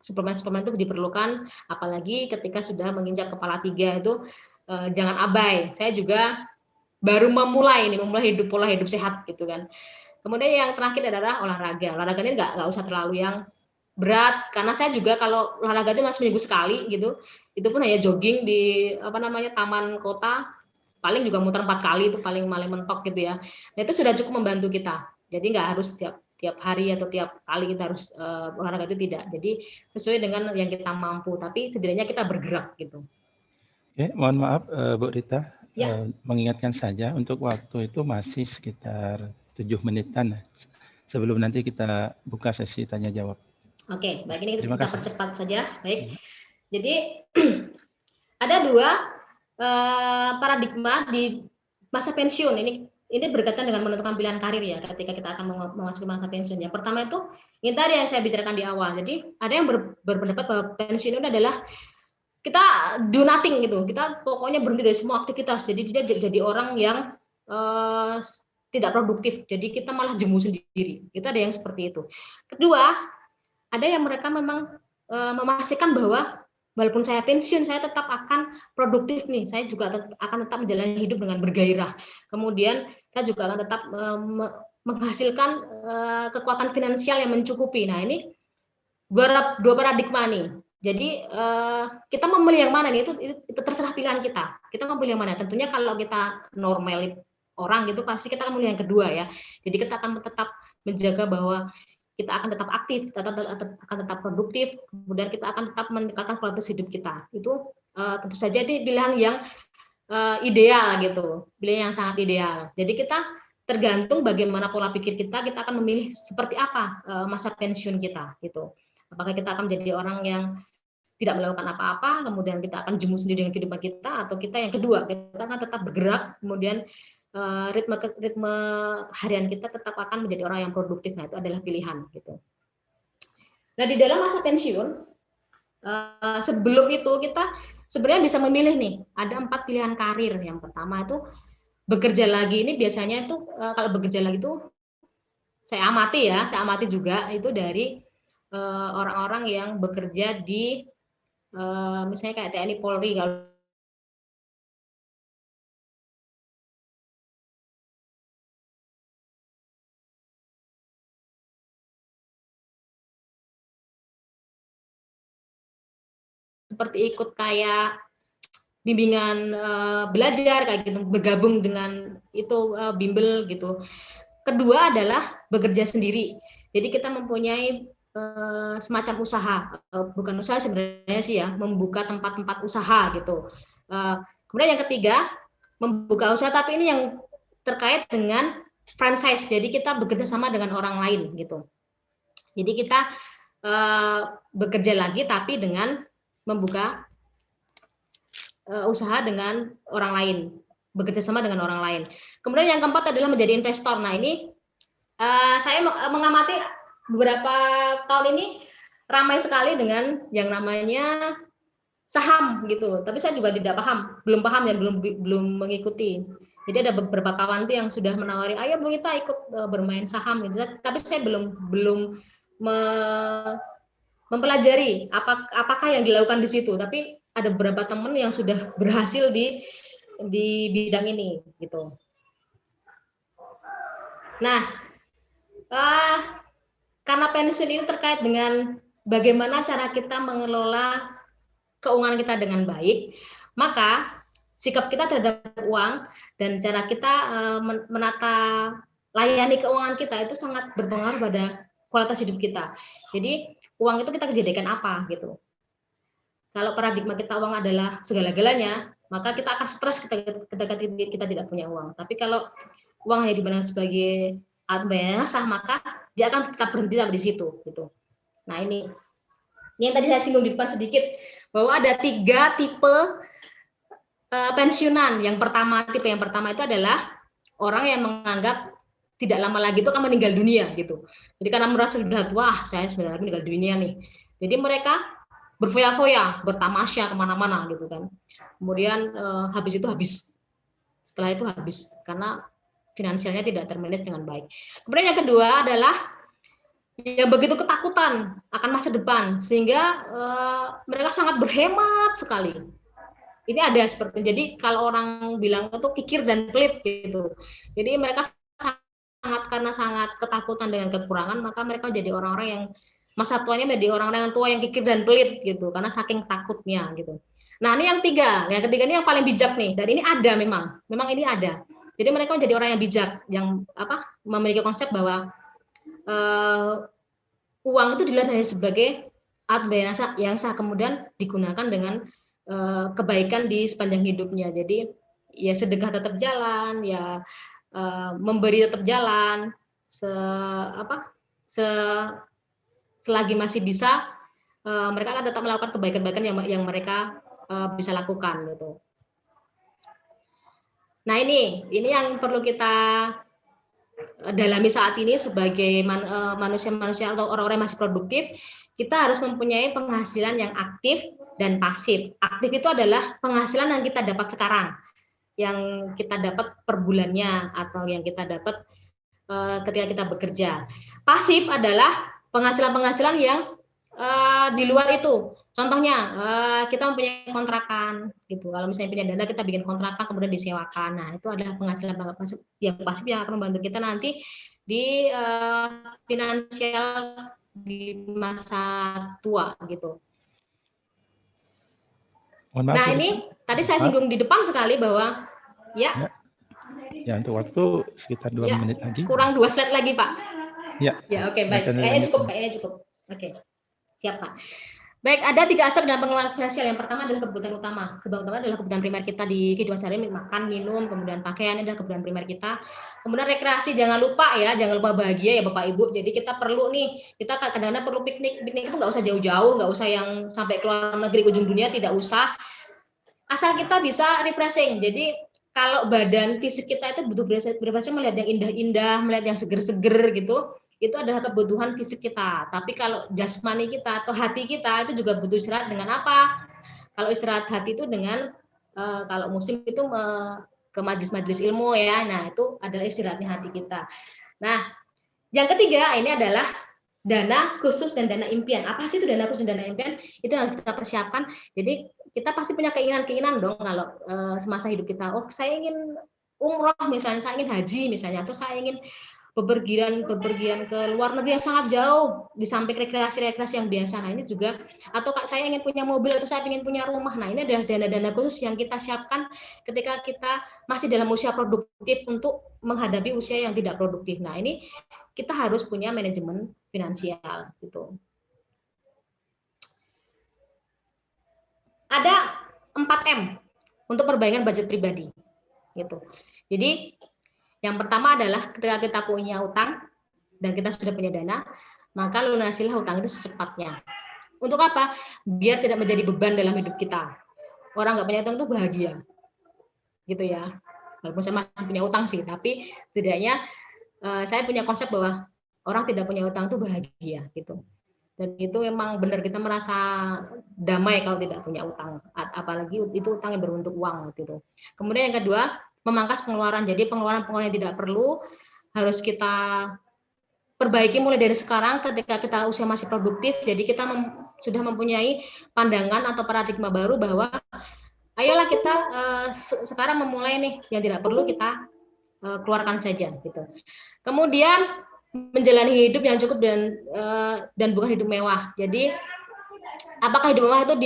suplemen-suplemen itu diperlukan, apalagi ketika sudah menginjak kepala 3 itu jangan abai. Saya juga baru memulai pola hidup sehat gitu kan. Kemudian yang terakhir adalah olahraga. Olahraga ini nggak usah terlalu yang berat, karena saya juga kalau olahraga itu masih seminggu sekali gitu. Itu pun hanya jogging di taman kota, paling juga muter 4 kali itu paling mentok gitu ya. Nah itu sudah cukup membantu kita. Jadi nggak harus tiap hari atau tiap kali kita harus olahraga, itu tidak. Jadi sesuai dengan yang kita mampu, tapi setidaknya kita bergerak gitu. Oke, mohon maaf Bu Rita, Ya. mengingatkan saja untuk waktu itu masih sekitar 7 menitan sebelum nanti kita buka sesi tanya jawab. Oke, baik, ini Terima kita kasih. percepat saja. Baik. Jadi ada 2 paradigma di masa pensiun. Ini berkaitan dengan menentukan pilihan karir ya ketika kita akan memasuki masa pensiun. Yang pertama itu ini tadi yang saya bicarakan di awal. Jadi ada yang berpendapat bahwa pensiun itu adalah kita do nothing gitu. Kita pokoknya berhenti dari semua aktivitas. Jadi dia jadi orang yang tidak produktif. Jadi kita malah jemu sendiri. Itu ada yang seperti itu. Kedua, ada yang mereka memang memastikan bahwa walaupun saya pensiun, saya tetap akan produktif nih. Saya juga akan tetap menjalani hidup dengan bergairah. Kemudian saya juga akan tetap menghasilkan kekuatan finansial yang mencukupi. Nah ini dua paradigma nih. Jadi kita memilih yang mana nih, itu terserah pilihan kita. Kita memilih yang mana. Tentunya kalau kita normal orang gitu pasti kita akan memilih yang kedua ya. Jadi kita akan tetap menjaga bahwa kita akan tetap aktif, kita akan tetap produktif, kemudian kita akan tetap meningkatkan kualitas hidup kita. Itu tentu saja ini pilihan yang ideal gitu, pilihan yang sangat ideal. Jadi kita tergantung bagaimana pola pikir kita akan memilih seperti apa masa pensiun kita gitu. Apakah kita akan menjadi orang yang tidak melakukan apa-apa, kemudian kita akan jemu sendiri dengan kehidupan kita, atau kita yang kedua, kita akan tetap bergerak, kemudian ritme harian kita tetap akan menjadi orang yang produktif. Nah itu adalah pilihan gitu. Nah di dalam masa pensiun sebelum itu kita sebenarnya bisa memilih nih, ada 4 pilihan karir. Yang pertama itu bekerja lagi. Ini biasanya itu kalau bekerja lagi itu saya amati juga itu dari orang-orang yang bekerja di misalnya kayak TNI Polri. Kalau seperti ikut kayak bimbingan belajar kayak gitu, bergabung dengan itu bimbel gitu. Kedua adalah bekerja sendiri. Jadi kita mempunyai semacam usaha, bukan usaha sebenarnya sih ya, membuka tempat-tempat usaha gitu. Kemudian yang ketiga, membuka usaha tapi ini yang terkait dengan franchise. Jadi kita bekerja sama dengan orang lain gitu. Jadi kita bekerja lagi tapi dengan membuka usaha dengan orang lain, bekerja sama dengan orang lain. Kemudian yang keempat adalah menjadi investor. Nah ini saya mengamati beberapa tahun ini ramai sekali dengan yang namanya saham gitu. Tapi saya juga tidak paham, belum paham dan belum mengikuti. Jadi ada beberapa kawan tuh yang sudah menawari, ayo Bu kita ikut bermain saham gitu. Tapi saya belum mempelajari apakah yang dilakukan di situ. Tapi ada beberapa teman yang sudah berhasil di bidang ini gitu. Nah, karena pensiun ini terkait dengan bagaimana cara kita mengelola keuangan kita dengan baik, maka sikap kita terhadap uang dan cara kita menata layani keuangan kita itu sangat berpengaruh pada kualitas hidup kita. Jadi uang itu kita jadikan apa gitu. Kalau paradigma kita uang adalah segala-galanya, maka kita akan stres ketika kita tidak punya uang. Tapi kalau uang hanya dipandang sebagai alat bayar sah, maka dia akan tetap berhenti sampai di situ gitu. Nah ini yang tadi saya singgung di depan sedikit, bahwa ada 3 tipe pensiunan. Tipe yang pertama itu adalah orang yang menganggap tidak lama lagi itu akan meninggal dunia gitu. Jadi karena merasa sudah tua, saya sebenarnya meninggal dunia nih. Jadi mereka berfoya-foya, bertamasya kemana-mana gitu kan. Kemudian habis itu habis. Setelah itu habis karena finansialnya tidak termanage dengan baik. Kemudian yang kedua adalah yang begitu ketakutan akan masa depan sehingga mereka sangat berhemat sekali. Ini ada seperti, jadi kalau orang bilang itu kikir dan pelit gitu. Jadi mereka karena sangat ketakutan dengan kekurangan, maka mereka jadi orang-orang yang masa tuanya menjadi orang-orang yang tua yang kikir dan pelit gitu karena saking takutnya gitu. Nah ini yang ketiga ini yang paling bijak nih, dan ini ada memang ini ada. Jadi mereka menjadi orang yang bijak, yang memiliki konsep bahwa uang itu dilihat hanya sebagai alat bayar yang sah, kemudian digunakan dengan kebaikan di sepanjang hidupnya. Jadi ya sedekah tetap jalan, ya memberi tetap jalan, selagi masih bisa, mereka akan tetap melakukan kebaikan-kebaikan yang mereka bisa lakukan gitu. Nah ini yang perlu kita dalami saat ini sebagai manusia-manusia atau orang-orang yang masih produktif. Kita harus mempunyai penghasilan yang aktif dan pasif. Aktif itu adalah penghasilan yang kita dapat sekarang, yang kita dapat per bulannya atau yang kita dapat ketika kita bekerja. Pasif adalah penghasilan-penghasilan yang di luar itu. Contohnya kita mempunyai kontrakan gitu. Kalau misalnya punya dana, kita bikin kontrakan kemudian disewakan. Nah itu adalah penghasilan yang pasif yang akan membantu kita nanti di finansial di masa tua gitu. Nah ini tadi saya singgung di depan sekali bahwa ya untuk waktu sekitar 2 menit lagi. Kurang 2 slide lagi Pak. Ya oke, baik. Kayaknya cukup. Oke. Siap Pak. Baik, ada 3 aspek dalam pengelolaan finansial. Yang pertama adalah kebutuhan utama. Kebutuhan utama adalah kebutuhan primer kita di kehidupan sehari-hari, makan, minum, kemudian pakaian, ini adalah kebutuhan primer kita. Kemudian rekreasi, jangan lupa bahagia ya Bapak Ibu. Jadi kita perlu kita kadang-kadang perlu piknik. Piknik itu nggak usah jauh-jauh, nggak usah yang sampai keluar negeri ujung dunia, tidak usah. Asal kita bisa refreshing. Jadi kalau badan fisik kita itu butuh refreshing, melihat yang indah-indah, melihat yang seger-seger gitu. Itu adalah kebutuhan fisik kita. Tapi kalau jasmani kita atau hati kita itu juga butuh istirahat dengan apa? Kalau istirahat hati itu dengan kalau musim itu ke majelis-majelis ilmu ya. Nah, itu adalah istirahatnya hati kita. Nah, yang ketiga ini adalah dana khusus dan dana impian. Apa sih itu dana khusus dan dana impian? Itu yang harus kita persiapkan. Jadi kita pasti punya keinginan dong kalau semasa hidup kita. Oh, saya ingin umroh misalnya, saya ingin haji misalnya, atau saya ingin bepergian ke luar negeri yang sangat jauh di samping rekreasi yang biasa. Nah ini juga, atau saya ingin punya mobil atau saya ingin punya rumah. Nah ini adalah dana-dana khusus yang kita siapkan ketika kita masih dalam usia produktif untuk menghadapi usia yang tidak produktif. Nah ini kita harus punya manajemen finansial gitu. Ada 4M untuk perbaikan budget pribadi gitu. Jadi yang pertama adalah ketika kita punya utang dan kita sudah punya dana, maka lunasilah utang itu secepatnya. Untuk apa? Biar tidak menjadi beban dalam hidup kita. orang nggak punya utang itu bahagia, gitu ya. Walaupun saya masih punya utang sih, tapi setidaknya saya punya konsep bahwa orang tidak punya utang itu bahagia, gitu. Dan itu memang benar, kita merasa damai kalau tidak punya utang, apalagi itu utang yang berbentuk uang, gitu. Kemudian yang kedua, memangkas pengeluaran. Jadi pengeluaran-pengeluaran yang tidak perlu harus kita perbaiki mulai dari sekarang ketika kita usia masih produktif. Jadi kita sudah mempunyai pandangan atau paradigma baru bahwa ayolah kita sekarang memulai nih, yang tidak perlu kita keluarkan saja, gitu. Kemudian menjalani hidup yang cukup dan bukan hidup mewah. Jadi apakah hidup mewah itu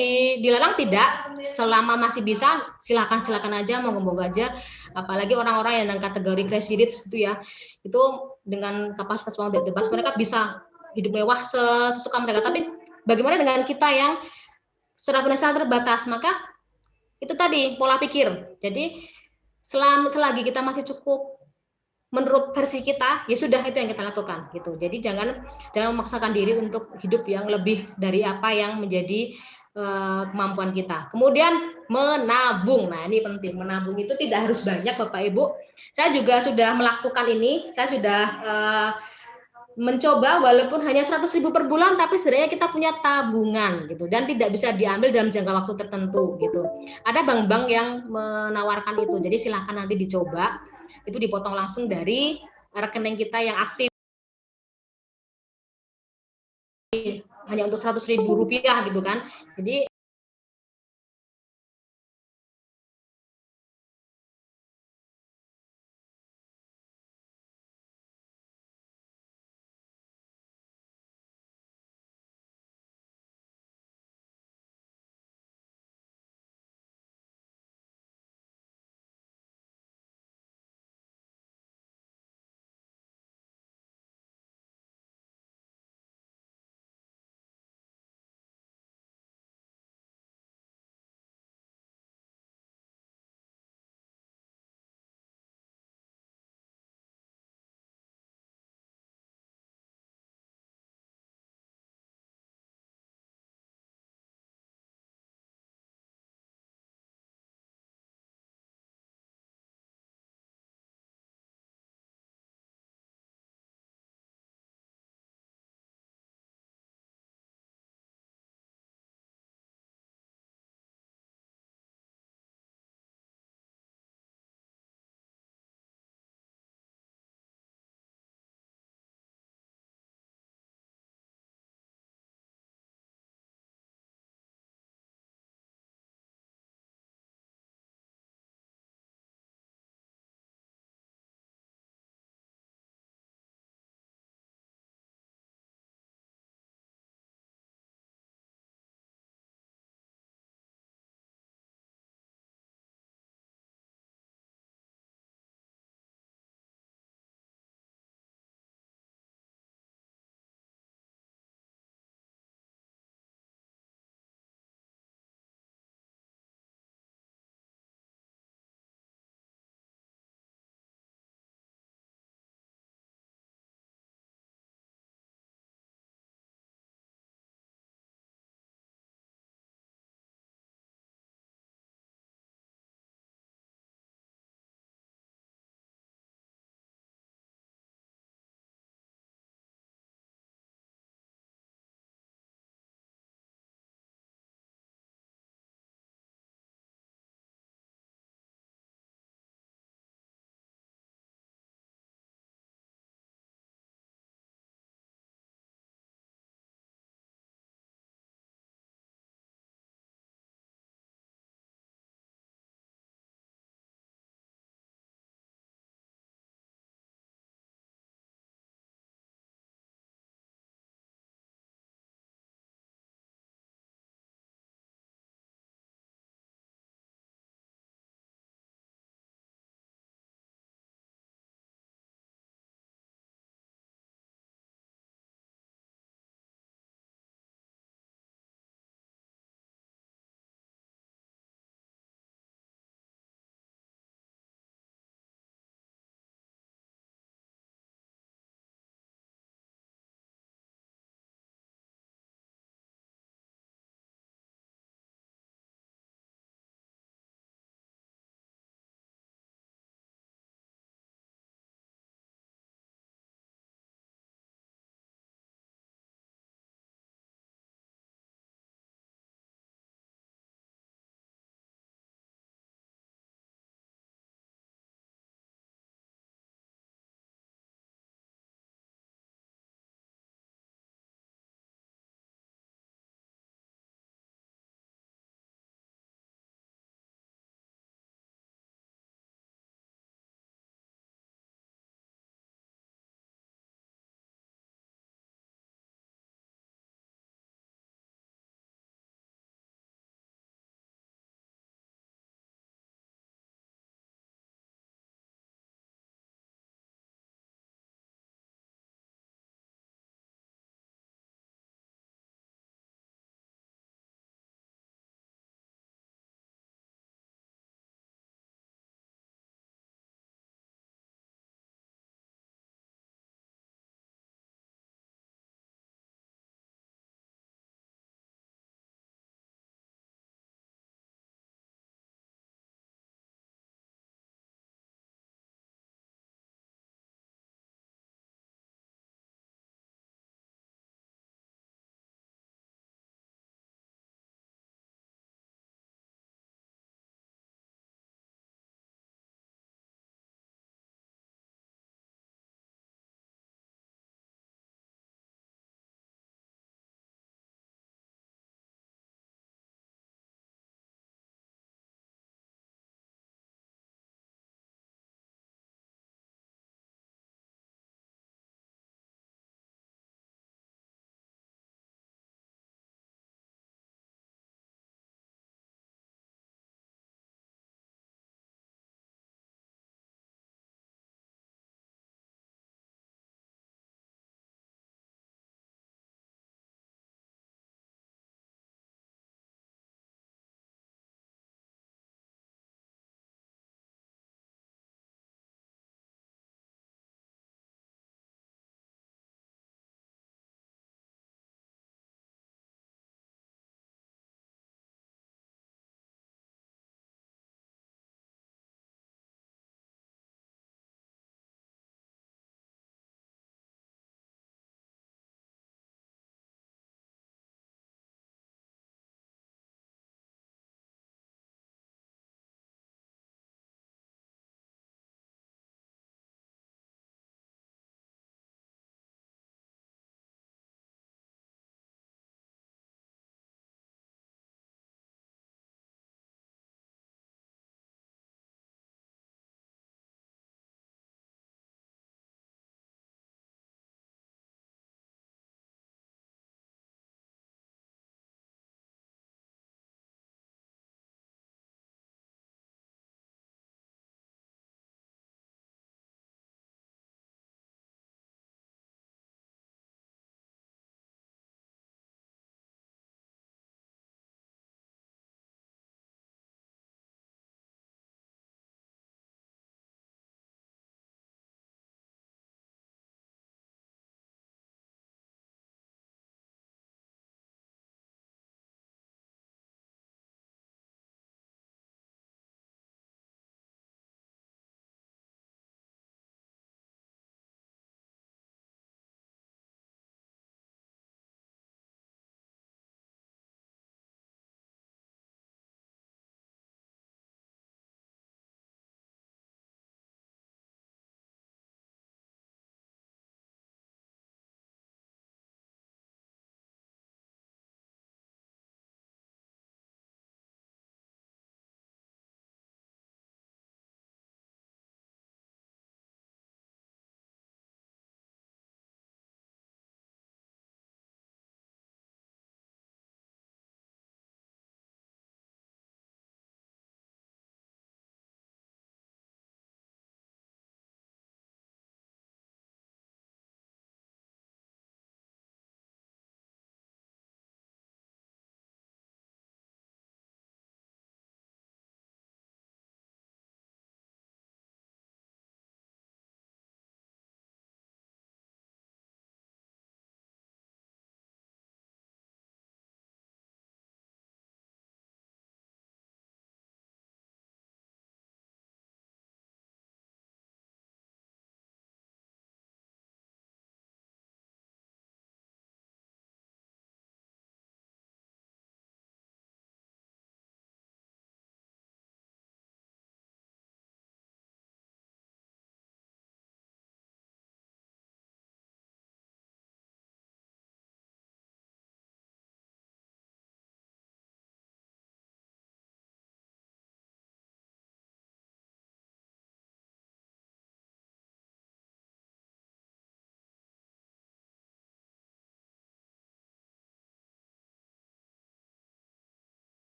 dilarang? Tidak. Selama masih bisa, silakan aja, monggo aja. Apalagi orang-orang yang dengan kategori crazy rich gitu ya, itu dengan kapasitas uang bebas mereka bisa hidup mewah sesuka mereka. Tapi bagaimana dengan kita yang secara finansial terbatas? Maka itu tadi pola pikir. Jadi selagi kita masih cukup menurut versi kita, ya sudah, itu yang kita lakukan, gitu. Jadi jangan memaksakan diri untuk hidup yang lebih dari apa yang menjadi kemampuan kita. Kemudian menabung. Nah, ini penting. Menabung itu tidak harus banyak, Bapak Ibu. Saya juga sudah melakukan ini. Saya sudah mencoba, walaupun hanya 100.000 per bulan, tapi sebenarnya kita punya tabungan, gitu, dan tidak bisa diambil dalam jangka waktu tertentu, gitu. Ada bank-bank yang menawarkan itu. Jadi silakan nanti dicoba. Itu dipotong langsung dari rekening kita yang aktif, hanya untuk 100.000 rupiah, gitu kan. Jadi